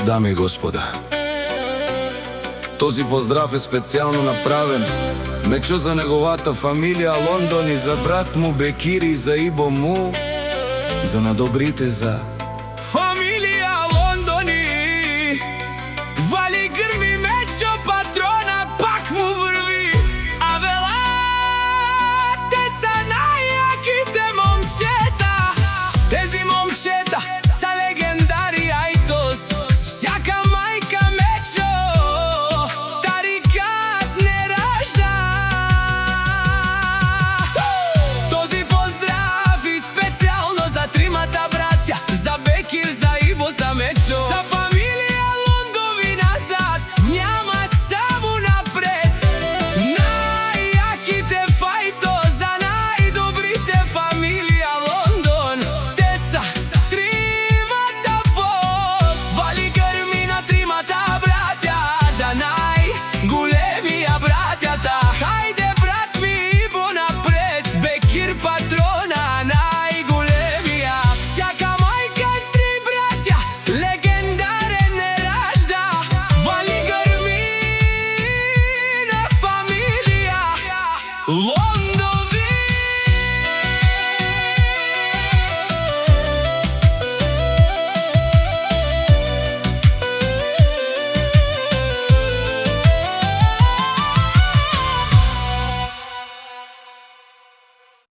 Дами и господа, този поздрав е специјално направен мечо за неговата фамилија Лондон и за брат му Бекир и за Ибо му, за надобрите за фамилија Лондони. Вали грми мечо патрона, пак му врви, а велате са најаките момчета. Тези момчета